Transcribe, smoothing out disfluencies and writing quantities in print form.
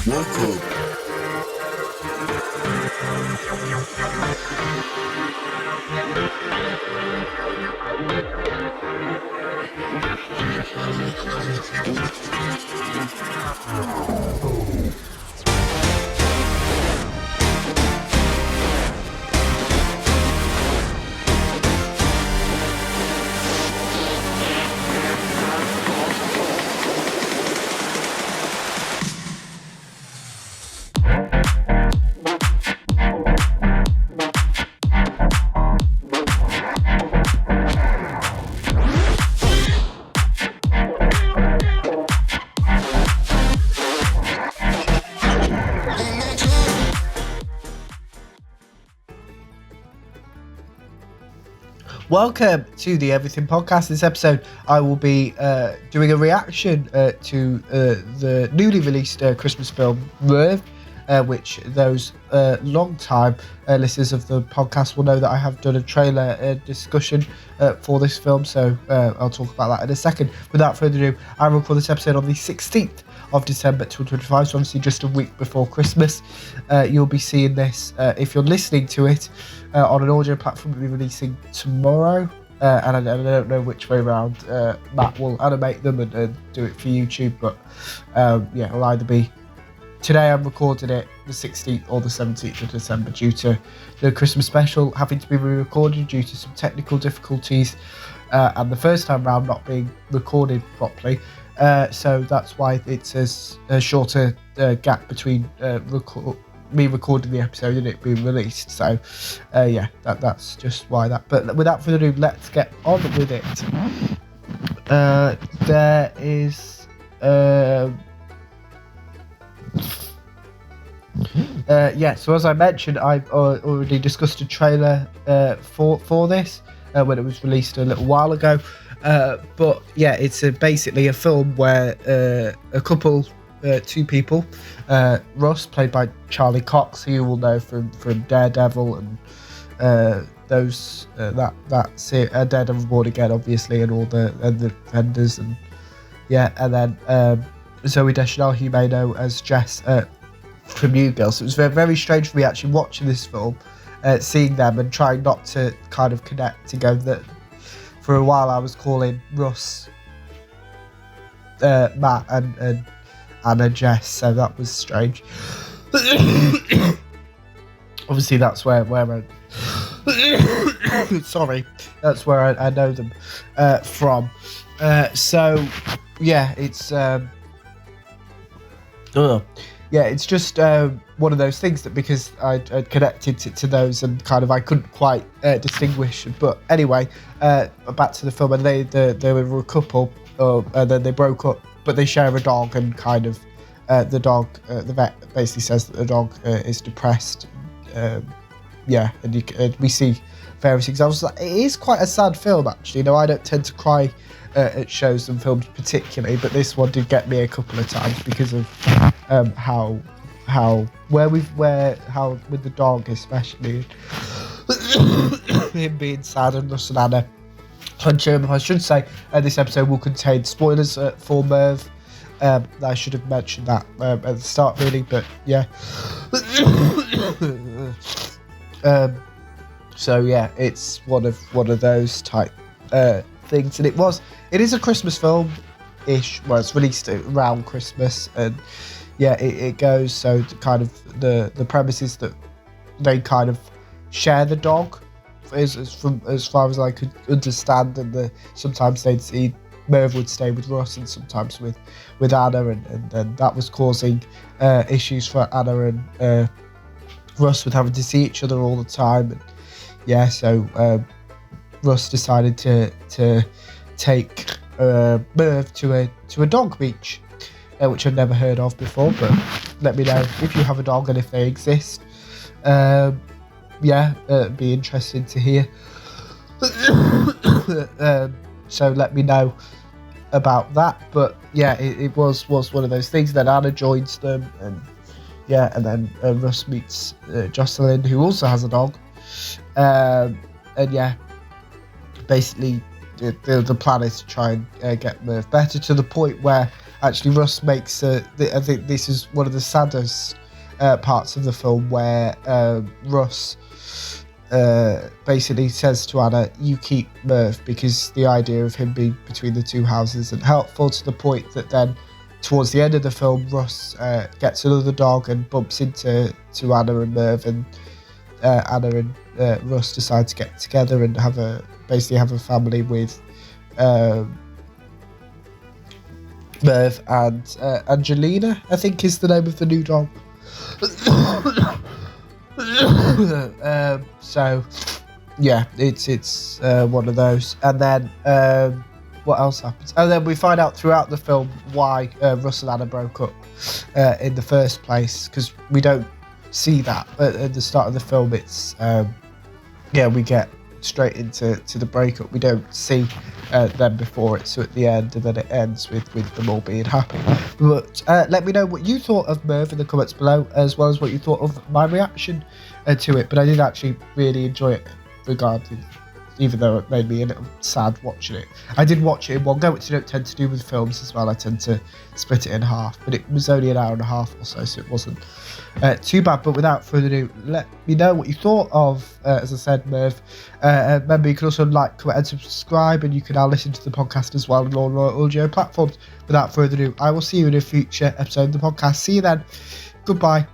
Welcome. Welcome to the Everything Podcast. This episode, I will be doing a reaction to the newly released Christmas film, Merv, which those long-time listeners of the podcast will know that I have done a trailer discussion for this film, so I'll talk about that in a second. Without further ado, I record this episode on the 16th of December 2025, so obviously just a week before Christmas. You'll be seeing this, if you're listening to it, on an audio platform we'll be releasing tomorrow, and I don't know which way around. Matt will animate them and do it for YouTube, but yeah, it'll either be today I'm recording it the 16th or the 17th of December due to the Christmas special having to be re-recorded due to some technical difficulties and the first time round not being recorded properly. So that's why it's a shorter gap between me recording the episode and it being released. So yeah, that's just why that. But without further ado, let's get on with it. There is yeah, so as I mentioned, I've already discussed a trailer for this when it was released a little while ago. But yeah, it's basically a film where a couple, two people, Russ, played by Charlie Cox, who you will know from Daredevil and those Daredevil Born Again, obviously, and all the vendors, and yeah, and then Zoe Deschanel, who you may know as Jess from New Girl. So it was very, very strange for me actually watching this film, seeing them and trying not to kind of connect to go that. For a while, I was calling Russ Matt and Anna Jess, so that was strange. Obviously, that's where I sorry, that's where I know them from. So yeah, it's yeah, it's just one of those things that because I'd connected to those and kind of I couldn't quite distinguish. But anyway, back to the film, and they were a couple, and then they broke up, but they share a dog, and kind of the dog, the vet basically says that the dog is depressed. Yeah, and we see various examples. It is quite a sad film, actually. You know, I don't tend to cry at shows and films particularly, but this one did get me a couple of times because of how with the dog especially, him being sad, and Russ and Anna. I should say this episode will contain spoilers for Merv. I should have mentioned that at the start, really, but yeah. So yeah, it's one of those type things, and it is a Christmas film-ish. Well, it's released around Christmas, and yeah, it goes. So kind of the premise is that they kind of share the dog, as far as I could understand, and sometimes they'd see Merv would stay with Russ and sometimes with Anna, and then that was causing issues for Anna and Russ with having to see each other all the time. And yeah, so Russ decided to take Merv to a dog beach, which I'd never heard of before, but let me know if you have a dog and if they exist. Yeah, it'd be interesting to hear. So let me know about that. But yeah, it was one of those things. Then Anna joins them, and yeah, and then Russ meets Jocelyn, who also has a dog. And yeah, basically the plan is to try and get Merv better, to the point where actually Russ makes I think this is one of the saddest parts of the film, where Russ basically says to Anna, you keep Merv, because the idea of him being between the two houses isn't helpful, to the point that then towards the end of the film, Russ gets another dog and bumps into Anna and Merv, and Anna and Russ decide to get together and have a family with Merv and Angelina, I think is the name of the new dog. So yeah, it's one of those. And then what else happens? And then we find out throughout the film why Russ and Anna broke up in the first place, because we don't see that at the start of the film. It's we get straight into the breakup. We don't see them before it, so at the end, and then it ends with them all being happy. But let me know what you thought of Merv in the comments below, as well as what you thought of my reaction to it. But I did actually really enjoy it, regardless, even though it made me a little sad watching it. I did watch it in one go, which I don't tend to do with films as well. I tend to split it in half, but it was only an hour and a half or so it wasn't too bad. But without further ado, let me know what you thought of, as I said, Merv. Remember, you can also like, comment and subscribe, and you can now listen to the podcast as well on all our audio platforms. Without further ado, I will see you in a future episode of the podcast. See you then. Goodbye.